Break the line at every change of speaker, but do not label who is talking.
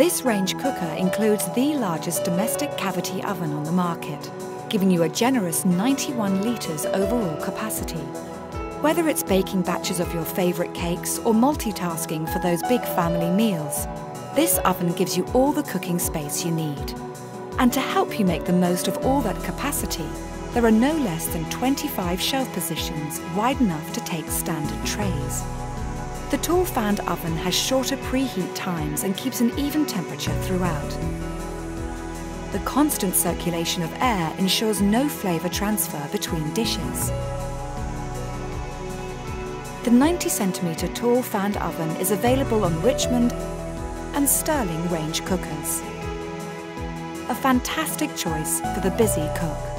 This range cooker includes the largest domestic cavity oven on the market, giving you a generous 91 litres overall capacity. Whether it's baking batches of your favourite cakes or multitasking for those big family meals, this oven gives you all the cooking space you need. And to help you make the most of all that capacity, there are no less than 25 shelf positions wide enough to take standard trays. The tall fanned oven has shorter preheat times and keeps an even temperature throughout. The constant circulation of air ensures no flavour transfer between dishes. The 90cm tall fanned oven is available on Richmond and Sterling range cookers. A fantastic choice for the busy cook.